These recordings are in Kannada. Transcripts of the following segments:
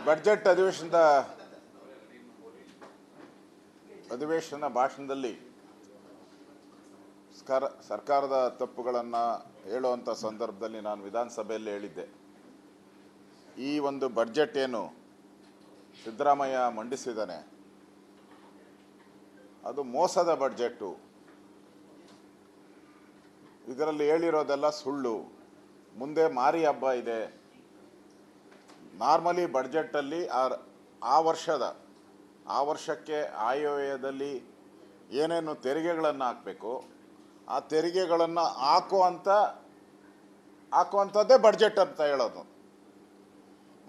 ಬಜೆಟ್ ಅಧಿವೇಶನ ಭಾಷಣದಲ್ಲಿ ಸರ್ಕಾರದ ತಪ್ಪುಗಳನ್ನು ಹೇಳುವಂಥ ಸಂದರ್ಭದಲ್ಲಿ ನಾನು ವಿಧಾನಸಭೆಯಲ್ಲಿ ಹೇಳಿದ್ದೆ, ಈ ಒಂದು ಬಜೆಟ್ ಏನು ಸಿದ್ದರಾಮಯ್ಯ ಮಂಡಿಸಿದ್ದಾನೆ ಅದು ಮೋಸದ ಬಜೆಟ್ಟು. ಇದರಲ್ಲಿ ಹೇಳಿರೋದೆಲ್ಲ ಸುಳ್ಳು. ಮುಂದೆ ಮಾರಿ ಹಬ್ಬ ಇದೆ. ನಾರ್ಮಲಿ ಬಡ್ಜೆಟಲ್ಲಿ ಆ ವರ್ಷಕ್ಕೆ ಆಯವ್ಯಯದಲ್ಲಿ ಏನೇನು ತೆರಿಗೆಗಳನ್ನು ಹಾಕಬೇಕು ಆ ತೆರಿಗೆಗಳನ್ನು ಹಾಕುವಂಥದ್ದೇ ಬಡ್ಜೆಟ್ ಅಂತ ಹೇಳೋದು.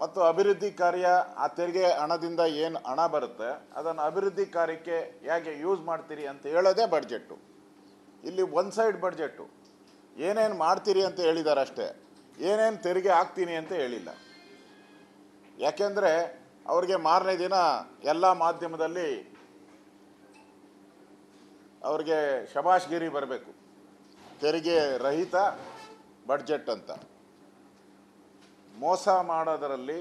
ಮತ್ತು ಅಭಿವೃದ್ಧಿ ಕಾರ್ಯ, ಆ ತೆರಿಗೆ ಹಣದಿಂದ ಏನು ಹಣ ಬರುತ್ತೆ ಅದನ್ನು ಅಭಿವೃದ್ಧಿ ಕಾರ್ಯಕ್ಕೆ ಹೇಗೆ ಯೂಸ್ ಮಾಡ್ತೀರಿ ಅಂತ ಹೇಳೋದೇ ಬಡ್ಜೆಟ್ಟು. ಇಲ್ಲಿ ಒನ್ ಸೈಡ್ ಬಡ್ಜೆಟ್ಟು. ಏನೇನು ಮಾಡ್ತೀರಿ ಅಂತ ಹೇಳಿದ್ದಾರೆ ಅಷ್ಟೇ, ಏನೇನು ತೆರಿಗೆ ಹಾಕ್ತೀನಿ ಅಂತ ಹೇಳಿಲ್ಲ. ಯಾಕೆಂದರೆ ಅವ್ರಿಗೆ ಮಾರನೇ ದಿನ ಎಲ್ಲ ಮಾಧ್ಯಮದಲ್ಲಿ ಅವ್ರಿಗೆ ಶಬಾಷ್ಗಿರಿ ಬರಬೇಕು, ತೆರಿಗೆ ರಹಿತ ಬಡ್ಜೆಟ್ ಅಂತ. ಮೋಸ ಮಾಡೋದರಲ್ಲಿ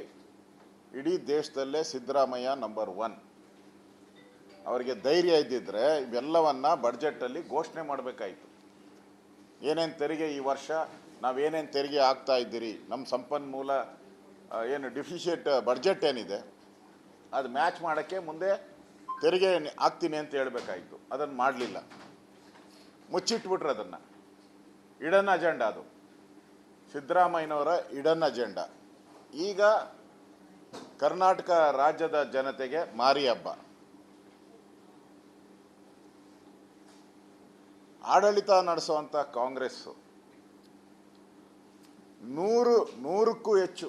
ಇಡೀ ದೇಶದಲ್ಲೇ ಸಿದ್ದರಾಮಯ್ಯ ನಂಬರ್ 1. ಅವರಿಗೆ ಧೈರ್ಯ ಇದ್ದಿದ್ರೆ ಇವೆಲ್ಲವನ್ನು ಬಡ್ಜೆಟಲ್ಲಿ ಘೋಷಣೆ ಮಾಡಬೇಕಾಯಿತು. ಏನೇನು ತೆರಿಗೆ ಈ ವರ್ಷ ನಾವೇನೇನು ತೆರಿಗೆ ಹಾಕ್ತಾ ಇದ್ದೀರಿ, ನಮ್ಮ ಸಂಪನ್ಮೂಲ ಏನು ಡಿಫಿಷಿಯೇಟ್ ಬಡ್ಜೆಟ್ ಏನಿದೆ ಅದು ಮ್ಯಾಚ್ ಮಾಡೋಕ್ಕೆ ಮುಂದೆ ತೆರಿಗೆ ಹಾಕ್ತೀನಿ ಅಂತ ಹೇಳಬೇಕಾಯಿತು. ಅದನ್ನು ಮಾಡಲಿಲ್ಲ, ಮುಚ್ಚಿಟ್ಬಿಟ್ರೆ ಅದನ್ನು. ಇಡನ್ ಅಜೆಂಡಾ ಅದು, ಸಿದ್ದರಾಮಯ್ಯನವರ ಇಡನ್ ಅಜೆಂಡಾ. ಈಗ ಕರ್ನಾಟಕ ರಾಜ್ಯದ ಜನತೆಗೆ ಮಾರಿ ಹಬ್ಬ. ಆಡಳಿತ ನಡೆಸುವಂಥ ಕಾಂಗ್ರೆಸ್ಸು 100ಕ್ಕೂ ಹೆಚ್ಚು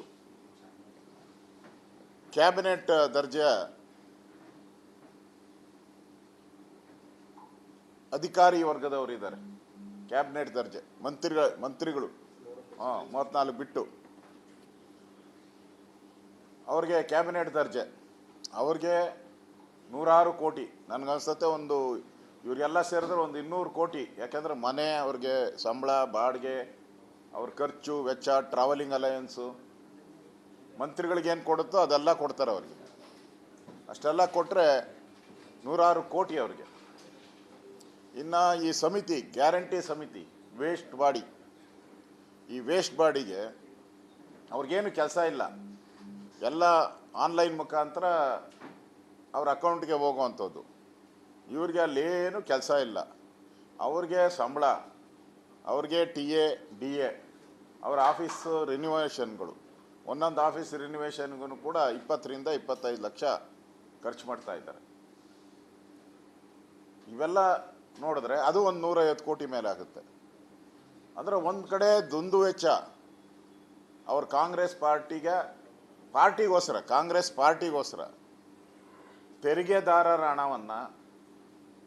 ಕ್ಯಾಬಿನೆಟ್ ದರ್ಜೆಯ ಅಧಿಕಾರಿ ವರ್ಗದವರು ಇದ್ದಾರೆ. ಕ್ಯಾಬಿನೆಟ್ ದರ್ಜೆ ಮಂತ್ರಿಗಳು 34 ಬಿಟ್ಟು ಅವ್ರಿಗೆ ಕ್ಯಾಬಿನೆಟ್ ದರ್ಜೆ. ಅವ್ರಿಗೆ 106 ಕೋಟಿ, ನನಗನ್ಸುತ್ತೆ ಇವರಿಗೆಲ್ಲ ಸೇರಿದ್ರೆ ಒಂದು 200 ಕೋಟಿ. ಯಾಕೆಂದರೆ ಮನೆ, ಅವ್ರಿಗೆ ಸಂಬಳ, ಬಾಡಿಗೆ, ಅವ್ರ ಖರ್ಚು ವೆಚ್ಚ, ಟ್ರಾವೆಲಿಂಗ್ ಅಲಯನ್ಸು, ಮಂತ್ರಿಗಳಿಗೇನು ಕೊಡುತ್ತೋ ಅದೆಲ್ಲ ಕೊಡ್ತಾರೆ ಅವ್ರಿಗೆ. ಅಷ್ಟೆಲ್ಲ ಕೊಟ್ಟರೆ 106 ಕೋಟಿ ಅವ್ರಿಗೆ. ಇನ್ನು ಈ ಸಮಿತಿ, ಗ್ಯಾರಂಟಿ ಸಮಿತಿ, ವೇಸ್ಟ್ ಬಾಡಿ, ಈ ವೇಸ್ಟ್ ಬಾಡಿಗೆ ಅವ್ರಿಗೇನು ಕೆಲಸ ಇಲ್ಲ. ಎಲ್ಲ ಆನ್ಲೈನ್ ಮುಖಾಂತರ ಅವ್ರ ಅಕೌಂಟ್ಗೆ ಹೋಗುವಂಥದ್ದು. ಇವ್ರಿಗೆ ಅಲ್ಲೇನು ಕೆಲಸ ಇಲ್ಲ. ಅವ್ರಿಗೆ ಸಂಬಳ, ಅವ್ರಿಗೆ TA DA, ಅವರ ಆಫೀಸ್ ರಿನ್ಯೂವೇಷನ್ಗಳು, ಒಂದೊಂದು ಆಫೀಸ್ ರಿನ್ಯೂವೇಷನ್ಗೂ ಕೂಡ 20ರಿಂದ 25 ಲಕ್ಷ ಖರ್ಚು ಮಾಡ್ತಾ ಇದ್ದಾರೆ. ಇವೆಲ್ಲ ನೋಡಿದ್ರೆ ಅದು ಒಂದು 150 ಕೋಟಿ ಮೇಲೆ ಆಗುತ್ತೆ. ಅಂದರೆ ಒಂದು ಕಡೆ ದುಂದು ವೆಚ್ಚ ಅವ್ರ ಕಾಂಗ್ರೆಸ್ ಪಾರ್ಟಿಗೋಸ್ಕರ ತೆರಿಗೆದಾರರ ಹಣವನ್ನು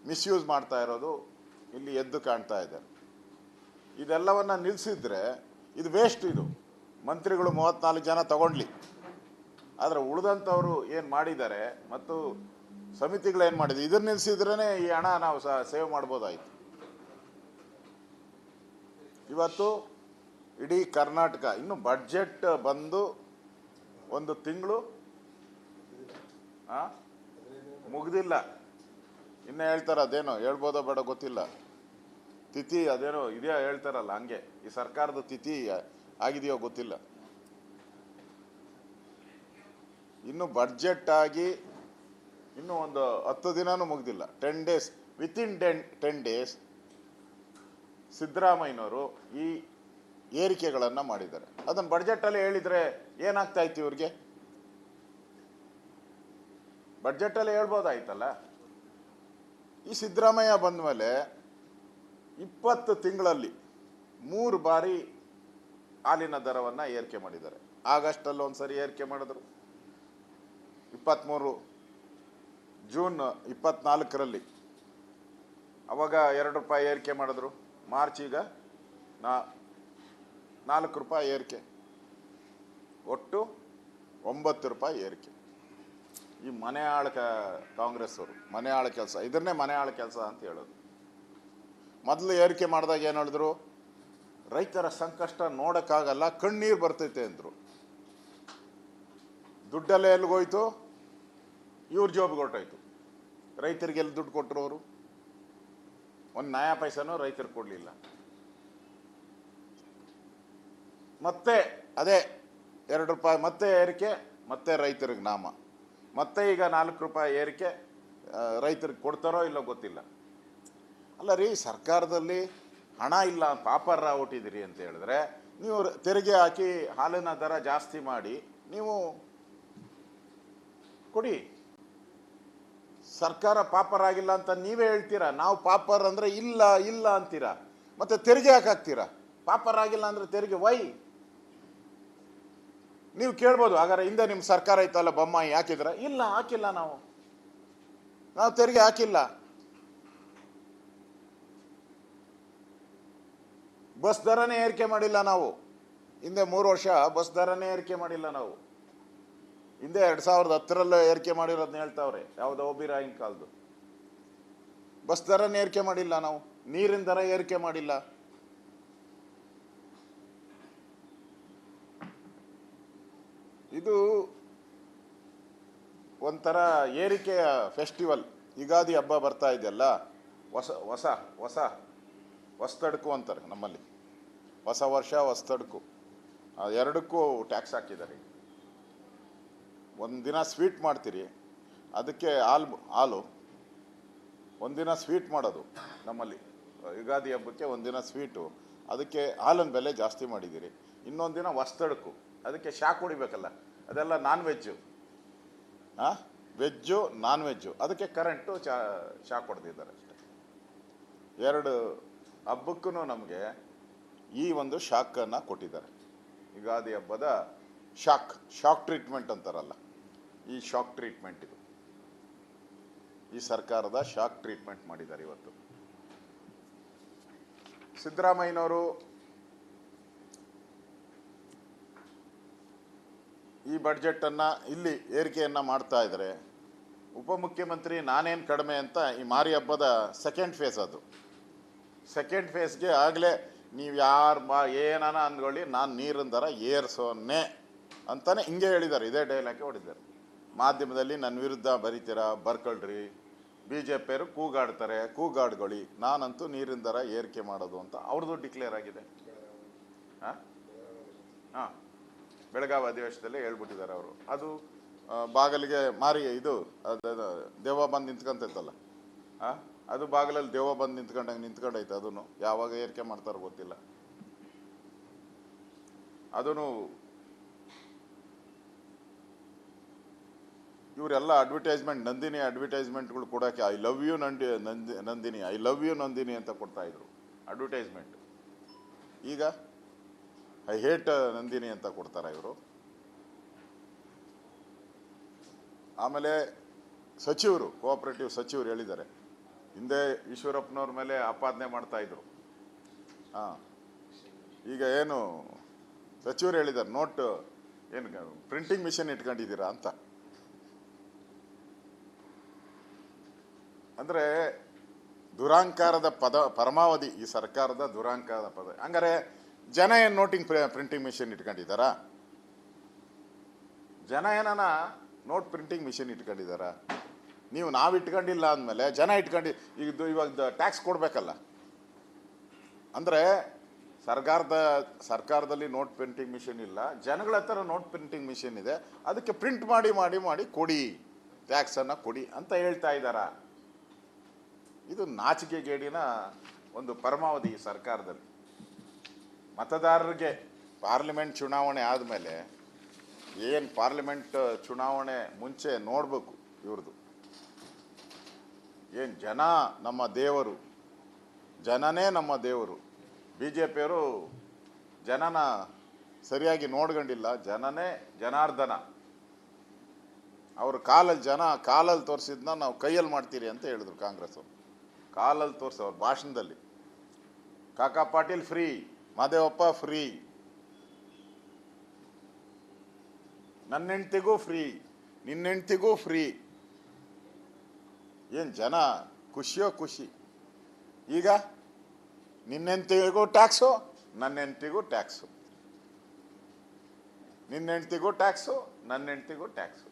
ಮಿಸ್ಯೂಸ್ ಮಾಡ್ತಾ ಇರೋದು ಇಲ್ಲಿ ಎದ್ದು ಕಾಣ್ತಾ ಇದೆ. ಇದೆಲ್ಲವನ್ನು ನಿಲ್ಲಿಸಿದ್ರೆ ಇದು ವೇಸ್ಟ್. ಇದು ಮಂತ್ರಿಗಳು 34 ಜನ ತಗೊಂಡ್ಲಿ, ಆದರೆ ಉಳಿದಂಥವ್ರು ಏನು ಮಾಡಿದ್ದಾರೆ ಮತ್ತು ಸಮಿತಿಗಳೇನು ಮಾಡಿದೆ, ಇದನ್ನು ನಿಲ್ಲಿಸಿದ್ರೇ ಈ ಹಣ ನಾವು ಸೇವ್ ಮಾಡ್ಬೋದಾಯಿತು. ಇವತ್ತು ಇಡೀ ಕರ್ನಾಟಕ ಇನ್ನು ಬಡ್ಜೆಟ್ ಬಂದು 1 ತಿಂಗಳು ಮುಗ್ದಿಲ್ಲ. ಇನ್ನೂ ಹೇಳ್ತಾರೆ, ಅದೇನೋ ಹೇಳ್ಬೋದೋ ಬೇಡ ಗೊತ್ತಿಲ್ಲ, ತಿಥಿ ಅದೇನೋ ಇದೆಯಾ ಹೇಳ್ತಾರಲ್ಲ, ಹಂಗೆ ಈ ಸರ್ಕಾರದ ತಿಥಿ ಆಗಿದೆಯೋ ಗೊತ್ತಿಲ್ಲ. ಇನ್ನು ಬಡ್ಜೆಟ್ ಆಗಿ ಇನ್ನೂ ಒಂದು 10 ದಿನನೂ ಮುಗ್ದಿಲ್ಲ. 10 ಡೇಸ್, ವಿತಿನ್ 10 ಡೇಸ್ ಸಿದ್ದರಾಮಯ್ಯನವರು ಈ ಏರಿಕೆಗಳನ್ನು ಮಾಡಿದ್ದಾರೆ. ಅದನ್ನು ಬಡ್ಜೆಟಲ್ಲಿ ಹೇಳಿದರೆ ಏನಾಗ್ತಾ ಇತ್ತು ಇವ್ರಿಗೆ? ಬಡ್ಜೆಟಲ್ಲಿ ಹೇಳ್ಬೋದಾಯ್ತಲ್ಲ. ಈ ಸಿದ್ದರಾಮಯ್ಯ ಬಂದ ಮೇಲೆ 20 ತಿಂಗಳಲ್ಲಿ 3 ಬಾರಿ ಹಾಲಿನ ದರವನ್ನು ಏರಿಕೆ ಮಾಡಿದ್ದಾರೆ. ಆಗಸ್ಟಲ್ಲಿ ಒಂದು ಸರಿ ಏರಿಕೆ ಮಾಡಿದ್ರು, 23 ಜೂನ್ 24ರಲ್ಲಿ ಅವಾಗ 2 ರೂಪಾಯಿ ಏರಿಕೆ ಮಾಡಿದ್ರು. ಮಾರ್ಚ್ ಈಗ 4 ರೂಪಾಯಿ ಏರಿಕೆ, ಒಟ್ಟು 9 ರೂಪಾಯಿ ಏರಿಕೆ. ಈ ಮನೆ ಕಾಂಗ್ರೆಸ್ ಅವರು ಮನೆ ಆಳ ಕೆಲಸ, ಇದನ್ನೇ ಮನೆ ಆಳ ಕೆಲಸ ಅಂತ ಹೇಳೋದು. ಮೊದಲು ಏರಿಕೆ ಮಾಡಿದಾಗ ಏನು ಹೇಳಿದ್ರು, ರೈತರ ಸಂಕಷ್ಟ ನೋಡೋಕ್ಕಾಗಲ್ಲ, ಕಣ್ಣೀರು ಬರ್ತೈತೆ ಅಂದರು. ದುಡ್ಡೆಲ್ಲ ಎಲ್ಲಿಗೋಯ್ತು? ಇವ್ರ ಜಾಬ್ಗೆ ಹೊರಟೋಯ್ತು. ರೈತರಿಗೆ ಎಲ್ಲಿ ದುಡ್ಡು ಕೊಟ್ಟರು ಅವರು? ಒಂದು ನಯಾ ಪೈಸನೂ ರೈತರಿಗೆ ಕೊಡಲಿಲ್ಲ. ಮತ್ತೆ ಅದೇ 2 ರೂಪಾಯಿ ಮತ್ತೆ ಏರಿಕೆ, ಮತ್ತೆ ರೈತರಿಗೆ ನಾಮ, ಮತ್ತೆ ಈಗ 4 ರೂಪಾಯಿ ಏರಿಕೆ. ರೈತರಿಗೆ ಕೊಡ್ತಾರೋ ಇಲ್ಲೋ ಗೊತ್ತಿಲ್ಲ. ಅಲ್ಲ ರೀ, ಸರ್ಕಾರದಲ್ಲಿ ಹಣ ಇಲ್ಲ, ಪಾಪರ ಹುಟ್ಟಿದಿರಿ ಅಂತ ಹೇಳಿದ್ರೆ ನೀವು ತೆರಿಗೆ ಹಾಕಿ ಹಾಲಿನ ದರ ಜಾಸ್ತಿ ಮಾಡಿ ನೀವು ಕೊಡಿ. ಸರ್ಕಾರ ಪಾಪರ್ ಆಗಿಲ್ಲ ಅಂತ ನೀವೇ ಹೇಳ್ತೀರಾ. ನಾವು ಪಾಪರ್ ಅಂದರೆ ಇಲ್ಲ ಇಲ್ಲ ಅಂತೀರಾ, ಮತ್ತೆ ತೆರಿಗೆ ಹಾಕ್ತೀರಾ. ಪಾಪರ್ ಆಗಿಲ್ಲ ಅಂದರೆ ತೆರಿಗೆ ವೈ? ನೀವು ಕೇಳ್ಬೋದು, ಹಾಗಾದ್ರೆ ಹಿಂದೆ ನಿಮ್ಮ ಸರ್ಕಾರ ಇತ್ತಲ್ಲ ಬೊಮ್ಮಾಯಿ ಹಾಕಿದ್ರ? ಇಲ್ಲ, ಹಾಕಿಲ್ಲ. ನಾವು ತೆರಿಗೆ ಹಾಕಿಲ್ಲ. ಬಸ್ ದರನೇ ಏರಿಕೆ ಮಾಡಿಲ್ಲ ನಾವು. ಹಿಂದೆ 3 ವರ್ಷ ಬಸ್ ದರನೇ ಏರಿಕೆ ಮಾಡಿಲ್ಲ ನಾವು. ಹಿಂದೆ 2010 ಏರಿಕೆ ಮಾಡಿರೋದನ್ನ ಹೇಳ್ತಾವ್ರೆ, ಯಾವುದೋ ಒಬಿರಾಯಿನ ಕಾಲದ್ದು. ಬಸ್ ದರನೇ ಏರಿಕೆ ಮಾಡಿಲ್ಲ ನಾವು. ನೀರಿನ ದರ ಏರಿಕೆ ಮಾಡಿಲ್ಲ. ಇದು ಒಂಥರ ಏರಿಕೆಯ ಫೆಸ್ಟಿವಲ್. ಯುಗಾದಿ ಹಬ್ಬ ಬರ್ತಾ ಇದೆಯಲ್ಲ, ಹೊಸತಡ್ಕು ಅಂತಾರೆ ನಮ್ಮಲ್ಲಿ. ಹೊಸ ವರ್ಷ ಹೊಸತಡ್ಕು, ಎರಡಕ್ಕೂ ಟ್ಯಾಕ್ಸ್ ಹಾಕಿದ್ದಾರೆ. ಒಂದಿನ ಸ್ವೀಟ್ ಮಾಡ್ತೀರಿ, ಅದಕ್ಕೆ ಹಾಲು ಒಂದಿನ ಸ್ವೀಟ್ ಮಾಡೋದು ನಮ್ಮಲ್ಲಿ. ಯುಗಾದಿ ಹಬ್ಬಕ್ಕೆ ಒಂದಿನ ಸ್ವೀಟು, ಅದಕ್ಕೆ ಹಾಲಿನ ಬೆಲೆ ಜಾಸ್ತಿ ಮಾಡಿದ್ದೀರಿ. ಇನ್ನೊಂದು ದಿನ ಹೊಸತಡ್ಕು, ಅದಕ್ಕೆ ಶಾಕ್ ಹೊಡಿಬೇಕಲ್ಲ, ಅದೆಲ್ಲ non veg. Veg non veg, ಅದಕ್ಕೆ ಕರೆಂಟು ಶಾಕ್ ಹೊಡೆದಿದ್ದಾರೆ ಅಷ್ಟೆ. 2 ಹಬ್ಬಕ್ಕೂ ನಮಗೆ ಈ ಒಂದು ಶಾಕನ್ನು ಕೊಟ್ಟಿದ್ದಾರೆ. ಯುಗಾದಿ ಹಬ್ಬದ ಶಾಕ್ ಟ್ರೀಟ್ಮೆಂಟ್ ಅಂತಾರಲ್ಲ, ಈ ಶಾಕ್ ಟ್ರೀಟ್ಮೆಂಟ್ ಇದು. ಈ ಸರ್ಕಾರದ ಶಾಕ್ ಟ್ರೀಟ್ಮೆಂಟ್ ಮಾಡಿದ್ದಾರೆ ಇವತ್ತು. ಸಿದ್ದರಾಮಯ್ಯನವರು ಈ ಬಡ್ಜೆಟನ್ನು ಇಲ್ಲಿ ಏರಿಕೆಯನ್ನು ಮಾಡ್ತಾ ಇದ್ದಾರೆ. ಉಪಮುಖ್ಯಮಂತ್ರಿ ನಾನೇನು ಕಡಿಮೆ ಅಂತ ಈ ಮಾರಿ ಹಬ್ಬದ ಸೆಕೆಂಡ್ ಫೇಸ್ ಅದು. ಸೆಕೆಂಡ್ ಫೇಸ್ಗೆ ಆಗಲೇ ನೀವು ಯಾರು ಏನಾನ ಅಂದ್ಕೊಳ್ಳಿ, ನಾನು ನೀರಿನ ದರ ಏರ್ಸೋನ್ನೇ ಅಂತಾನೆ ಹಿಂಗೆ ಹೇಳಿದ್ದಾರೆ. ಇದೇ ಡೈಲಾಗೆ ಹೊಡಿದ್ದಾರೆ. ಮಾಧ್ಯಮದಲ್ಲಿ ನನ್ನ ವಿರುದ್ಧ ಬರೀತೀರಾ, ಬರ್ಕೊಳ್ರಿ, BJಪಿಯವರು ಕೂಗಾಡ್ತಾರೆ, ಕೂಗಾಡ್ಕೊಳ್ಳಿ, ನಾನಂತೂ ನೀರಿನ ದರ ಏರಿಕೆ ಮಾಡೋದು ಅಂತ ಅವ್ರದ್ದು ಡಿಕ್ಲೇರ್ ಆಗಿದೆ. ಹಾಂ, ಬೆಳಗಾವಿ ಅಧಿವೇಶನದಲ್ಲಿ ಹೇಳ್ಬಿಟ್ಟಿದ್ದಾರೆ ಅವರು. ಅದು ಬಾಗಿಲಿಗೆ ಮಾರಿ ಇದು ದೆವ್ವ ಬಂದು ನಿಂತ್ಕೊಂತೈತಲ್ಲ, ಅದು ಬಾಗಿಲಲ್ಲಿ ದೆವ್ವ ಬಂದು ನಿಂತ್ಕೊಂಡೈತೆ. ಅದನ್ನು ಯಾವಾಗ ಏರಿಕೆ ಮಾಡ್ತಾರೋ ಗೊತ್ತಿಲ್ಲ. ಅದನ್ನು ಇವರೆಲ್ಲ ಅಡ್ವರ್ಟೈಸ್ಮೆಂಟ್, ನಂದಿನಿ ಅಡ್ವರ್ಟೈಸ್ಮೆಂಟ್ಗಳು ಕೊಡೋಕ್ಕೆ I love you Nandini, I love you Nandini ಅಂತ ಕೊಡ್ತಾಯಿದ್ರು ಅಡ್ವರ್ಟೈಸ್ಮೆಂಟ್. ಈಗ ಐ ಹೇಟ್ ನಂದಿನಿ ಅಂತ ಕೊಡ್ತಾರೆ ಇವರು. ಆಮೇಲೆ ಸಚಿವರು, ಕೋಆಪರೇಟಿವ್ ಸಚಿವರು ಹೇಳಿದ್ದಾರೆ, ಹಿಂದೆ ಈಶ್ವರಪ್ಪನವ್ರ ಮೇಲೆ ಆಪಾದನೆ ಮಾಡ್ತಾಯಿದ್ರು. ಈಗ ಏನು ಸಚಿವರು ಹೇಳಿದ್ದಾರೆ, ನೋಟ್ ಏನು ಪ್ರಿಂಟಿಂಗ್ ಮಿಷನ್ ಇಟ್ಕೊಂಡಿದ್ದೀರಾ ಅಂತ. ಅಂದರೆ ದುರಾಂಕಾರದ ಪರಮಾವಧಿ ಈ ಸರ್ಕಾರದ ದುರಾಂಕಾರದ ಪದ. ಹಂಗಾರೆ ಜನ ಏನು ಪ್ರಿಂಟಿಂಗ್ ಮಿಷನ್ ಇಟ್ಕೊಂಡಿದ್ದಾರಾ? ಜನ ಏನಾನ ನೋಟ್ ಪ್ರಿಂಟಿಂಗ್ ಮಿಷನ್ ಇಟ್ಕೊಂಡಿದ್ದಾರಾ? ನಾವು ಇಟ್ಕೊಂಡಿಲ್ಲ ಅಂದಮೇಲೆ ಜನ ಇವಾಗ ಟ್ಯಾಕ್ಸ್ ಕೊಡಬೇಕಲ್ಲ. ಅಂದರೆ ಸರ್ಕಾರದಲ್ಲಿ ನೋಟ್ ಪ್ರಿಂಟಿಂಗ್ ಮಿಷನ್ ಇಲ್ಲ, ಜನಗಳ ಹತ್ರ ನೋಟ್ ಪ್ರಿಂಟಿಂಗ್ ಮಿಷನ್ ಇದೆ. ಅದಕ್ಕೆ ಪ್ರಿಂಟ್ ಮಾಡಿ ಕೊಡಿ, ಟ್ಯಾಕ್ಸನ್ನು ಕೊಡಿ ಅಂತ ಹೇಳ್ತಾ ಇದ್ದಾರಾ? ಇದು ನಾಚಿಕೆಗೇಡಿನ ಒಂದು ಪರಮಾವಧಿ ಈ ಸರ್ಕಾರದಲ್ಲಿ. ಮತದಾರರಿಗೆ ಪಾರ್ಲಿಮೆಂಟ್ ಚುನಾವಣೆ ಆದಮೇಲೆ ಏನು ಪಾರ್ಲಿಮೆಂಟ್ ಚುನಾವಣೆ ಮುಂಚೆ ನೋಡಬೇಕು ಇವ್ರದ್ದು. ಏನು ಜನ ನಮ್ಮ ದೇವರು, ಜನನೇ ನಮ್ಮ ದೇವರು. BJಪಿಯವರು ಜನನ ಸರಿಯಾಗಿ ನೋಡ್ಕೊಂಡಿಲ್ಲ. ಜನನೇ ಜನಾರ್ದನ. ಅವರು ಕಾಲಲ್ಲಿ ತೋರಿಸಿದ್ನ ನಾವು ಕೈಯಲ್ಲಿ ಮಾಡ್ತೀರಿ ಅಂತ ಹೇಳಿದ್ರು ಕಾಂಗ್ರೆಸ್ ಅವರು. ಕಾಲಲ್ಲಿ ತೋರಿಸಿ ಅವ್ರ ಭಾಷಣದಲ್ಲಿ ಕಾಕಾ ಪಾಟೀಲ್ ಫ್ರೀ, ಮಾದೇವಪ್ಪ ಫ್ರೀ, ನನ್ನ ಹೆಂಡ್ತಿಗೂ ಫ್ರೀ, ನಿನ್ನ ಹೆಂಡ್ತಿಗೂ ಫ್ರೀ. ಏನು ಜನ ಖುಷಿಯೋ ಖುಷಿ. ಈಗ ನಿನ್ನ ಹೆಂಡ್ತಿಗೂ ಟ್ಯಾಕ್ಸು, ನನ್ನ ಹೆಂಡ್ತಿಗೂ ಟ್ಯಾಕ್ಸು. ನಿನ್ನ ಹೆಂಡ್ತಿಗೂ ಟ್ಯಾಕ್ಸು, ನನ್ನ ಹೆಂಡ್ತಿಗೂ ಟ್ಯಾಕ್ಸು.